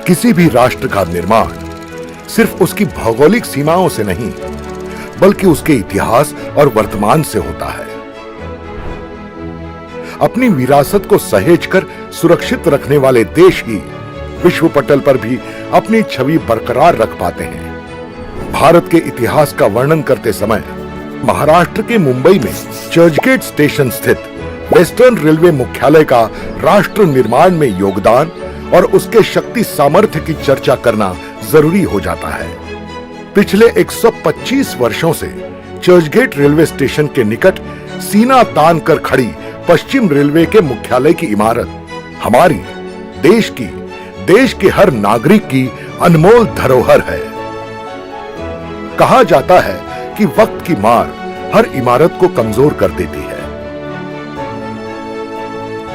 किसी भी राष्ट्र का निर्माण सिर्फ उसकी भौगोलिक सीमाओं से नहीं, बल्कि उसके इतिहास और वर्तमान से होता है। अपनी विरासत को सहेजकर सुरक्षित रखने वाले देश ही विश्व पटल पर भी अपनी छवि बरकरार रख पाते हैं। भारत के इतिहास का वर्णन करते समय महाराष्ट्र के मुंबई में चर्चगेट स्टेशन स्थित वेस्टर्न रेलवे मुख्यालय का राष्ट्र निर्माण में योगदान और उसके शक्ति सामर्थ्य की चर्चा करना जरूरी हो जाता है। पिछले 125 वर्षों से चर्चगेट रेलवे स्टेशन के निकट सीना तान कर खड़ी पश्चिम रेलवे के मुख्यालय की इमारत हमारी देश के हर नागरिक की अनमोल धरोहर है। कहा जाता है कि वक्त की मार हर इमारत को कमजोर कर देती है,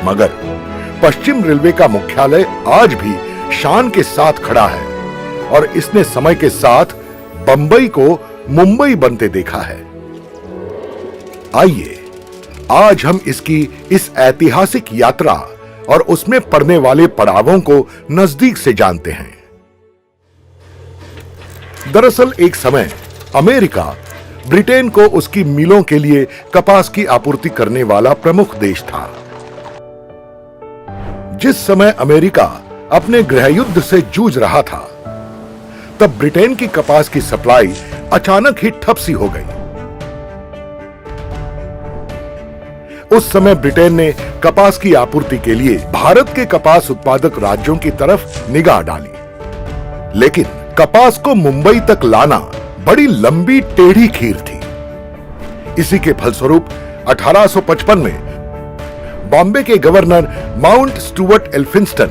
मगर पश्चिम रेलवे का मुख्यालय आज भी शान के साथ खड़ा है और इसने समय के साथ बंबई को मुंबई बनते देखा है। आइए आज हम इसकी इस ऐतिहासिक यात्रा और उसमें पड़ने वाले पड़ावों को नजदीक से जानते हैं। दरअसल एक समय अमेरिका ब्रिटेन को उसकी मिलों के लिए कपास की आपूर्ति करने वाला प्रमुख देश था। जिस समय अमेरिका अपने गृहयुद्ध से जूझ रहा था, तब ब्रिटेन की कपास की सप्लाई अचानक ही ठप सी हो गई। उस समय ब्रिटेन ने कपास की आपूर्ति के लिए भारत के कपास उत्पादक राज्यों की तरफ निगाह डाली, लेकिन कपास को मुंबई तक लाना बड़ी लंबी टेढ़ी खीर थी। इसी के फलस्वरूप 1855 में बॉम्बे के गवर्नर माउंट स्टुअर्ट एल्फिंस्टन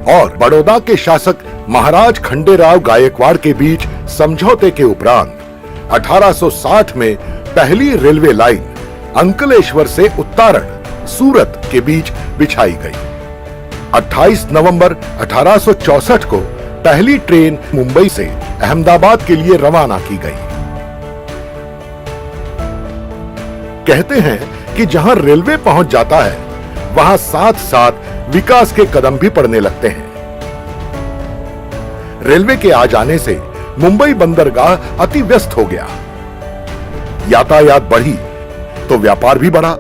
और बड़ौदा के शासक महाराज खंडेराव गायकवाड़ के बीच समझौते के उपरांत 1860 में पहली रेलवे लाइन अंकलेश्वर से उत्तारण सूरत के बीच बिछाई गई। 28 नवंबर 1864 को पहली ट्रेन मुंबई से अहमदाबाद के लिए रवाना की गई। कहते हैं कि जहां रेलवे पहुंच जाता है, वहां साथ साथ विकास के कदम भी पड़ने लगते हैं। रेलवे के आ जाने से मुंबई बंदरगाह अति व्यस्त हो गया। यातायात बढ़ी तो व्यापार भी बढ़ा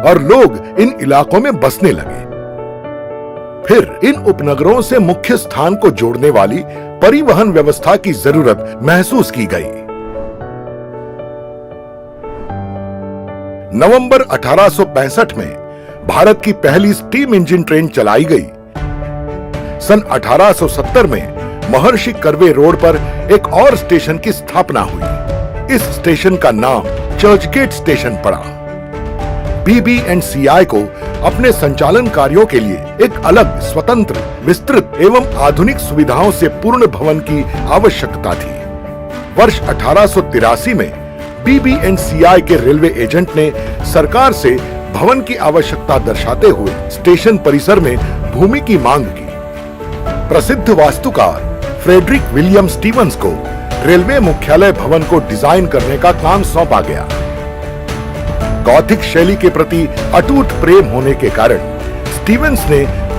और लोग इन इलाकों में बसने लगे। फिर इन उपनगरों से मुख्य स्थान को जोड़ने वाली परिवहन व्यवस्था की जरूरत महसूस की गई। नवंबर 1865 में भारत की पहली स्टीम इंजन ट्रेन चलाई गई। सन 1870 में महर्षि कर्वे रोड पर एक और स्टेशन की स्थापना हुई। इस स्टेशन का नाम चर्चगेट स्टेशन पड़ा। BB&CI को अपने संचालन कार्यों के लिए एक अलग, स्वतंत्र, विस्तृत एवं आधुनिक सुविधाओं से पूर्ण भवन की आवश्यकता थी। वर्ष 1883 में BB&CI के रेलवे एजेंट ने सरकार से भवन की आवश्यकता दर्शाते हुए स्टेशन परिसर में भूमि की मांग की। प्रसिद्ध वास्तुकार फ्रेडरिक विलियम स्टीवंस को रेलवे मुख्यालय भवन को डिजाइन करने का काम सौंपा गया। गॉथिक शैली के प्रति अटूट प्रेम होने के कारण स्टीवंस ने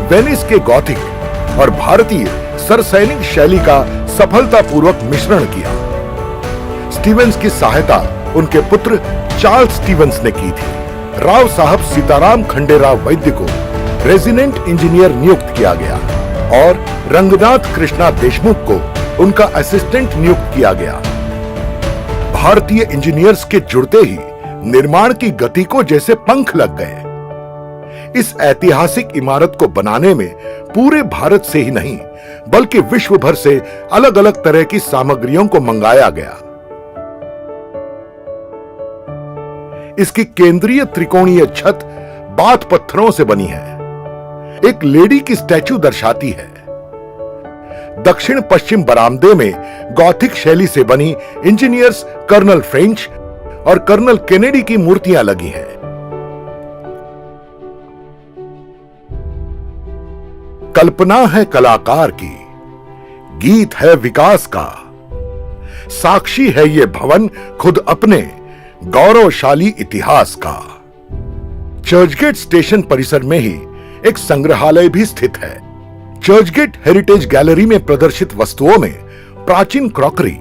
वेनिस के गॉथिक और भारतीय सरसैनिक शैली का सफलतापूर्वक मिश्रण किया। स्टीवंस की सहायता उनके पुत्र चार्ल्स स्टीवंस ने की थी। राव साहब सीताराम खंडेराव वैद्य को रेजिडेंट इंजीनियर नियुक्त किया गया और रंगनाथ कृष्णा देशमुख को उनका असिस्टेंट नियुक्त किया गया। भारतीय इंजीनियर्स के जुड़ते ही निर्माण की गति को जैसे पंख लग गए। इस ऐतिहासिक इमारत को बनाने में पूरे भारत से ही नहीं, बल्कि विश्व भर से अलग अलग तरह की सामग्रियों को मंगाया गया। इसकी केंद्रीय त्रिकोणीय छत बाथ पत्थरों से बनी है। एक लेडी की स्टैचू दर्शाती है। दक्षिण पश्चिम बरामदे में गॉथिक शैली से बनी इंजीनियर्स कर्नल फ्रेंच और कर्नल केनेडी की मूर्तियां लगी हैं। कल्पना है कलाकार की, गीत है विकास का, साक्षी है ये भवन खुद अपने गौरवशाली इतिहास का। चर्चगेट स्टेशन परिसर में ही एक संग्रहालय भी स्थित है। चर्चगेट हेरिटेज गैलरी में प्रदर्शित वस्तुओं में प्राचीन क्रॉकरी,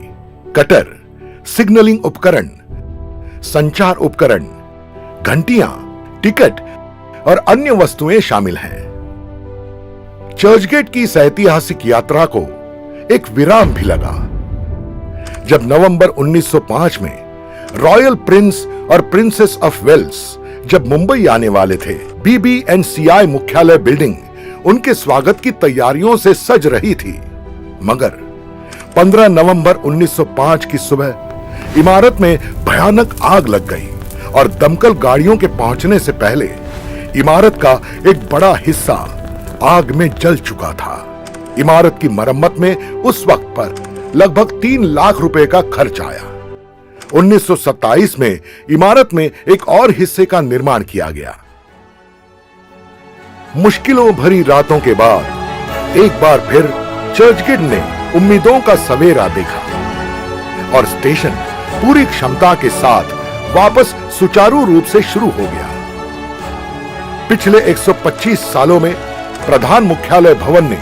कटर, सिग्नलिंग उपकरण, संचार उपकरण, घंटियां, टिकट और अन्य वस्तुएं शामिल हैं। चर्चगेट की इस ऐतिहासिक यात्रा को एक विराम भी लगा जब नवंबर 1905 में रॉयल प्रिंस और प्रिंसेस ऑफ वेल्स जब मुंबई आने वाले थे, BBNCI मुख्यालय बिल्डिंग उनके स्वागत की तैयारियों से सज रही थी। मगर 15 नवंबर 1905 की सुबह इमारत में भयानक आग लग गई और दमकल गाड़ियों के पहुंचने से पहले इमारत का एक बड़ा हिस्सा आग में जल चुका था। इमारत की मरम्मत में उस वक्त पर लगभग 3 लाख रुपए का खर्च आया। 1927 में इमारत में एक और हिस्से का निर्माण किया गया। मुश्किलों भरी रातों के बाद एक बार फिर चर्चगेट ने उम्मीदों का सवेरा देखा और स्टेशन पूरी क्षमता के साथ वापस सुचारू रूप से शुरू हो गया। पिछले 125 सालों में प्रधान मुख्यालय भवन ने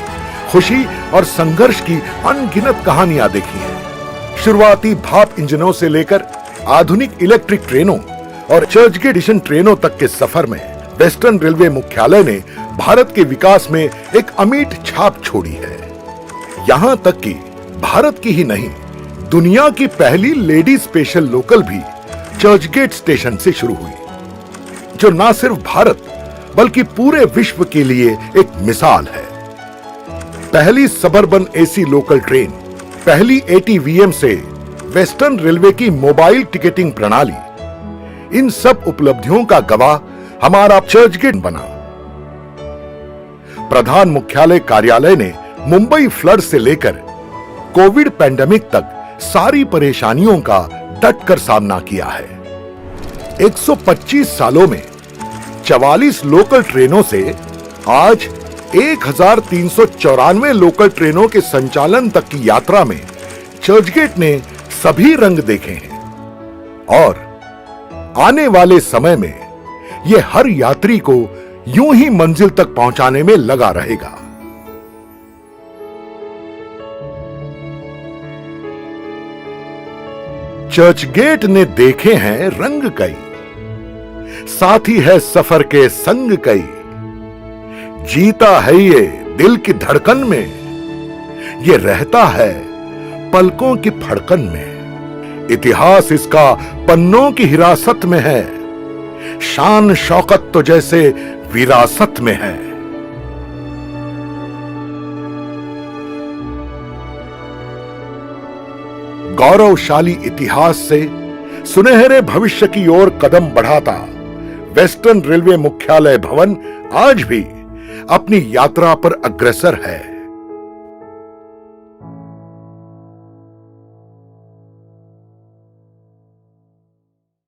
खुशी और संघर्ष की अनगिनत कहानियां देखी हैं। शुरुआती भाप इंजनों से लेकर आधुनिक इलेक्ट्रिक ट्रेनों और चर्चगेट एडिशन ट्रेनों तक के सफर में वेस्टर्न रेलवे मुख्यालय ने भारत के विकास में एक अमिट छाप छोड़ी है। यहां तक कि भारत की ही नहीं, दुनिया की पहली लेडी स्पेशल लोकल भी चर्चगेट स्टेशन से शुरू हुई, जो न सिर्फ भारत बल्कि पूरे विश्व के लिए एक मिसाल है। पहली सबर्बन AC लोकल ट्रेन, पहली ATVM से वेस्टर्न रेलवे की मोबाइल टिकटिंग प्रणाली, इन सब उपलब्धियों का गवाह हमारा चर्चगेट बना। प्रधान मुख्यालय कार्यालय ने मुंबई फ्लड से लेकर कोविड पैंडेमिक तक सारी परेशानियों का डटकर सामना किया है। 125 सालों में 44 लोकल ट्रेनों से आज 1394 लोकल ट्रेनों के संचालन तक की यात्रा में चर्चगेट ने सभी रंग देखे हैं और आने वाले समय में यह हर यात्री को यूं ही मंजिल तक पहुंचाने में लगा रहेगा। चर्चगेट ने देखे हैं रंग कई, साथी है सफर के संग कई, जीता है ये दिल की धड़कन में, ये रहता है पलकों की फड़कन में। इतिहास इसका पन्नों की हिरासत में है, शान शौकत तो जैसे विरासत में है। गौरवशाली इतिहास से सुनहरे भविष्य की ओर कदम बढ़ाता वेस्टर्न रेलवे मुख्यालय भवन आज भी अपनी यात्रा पर अग्रसर है।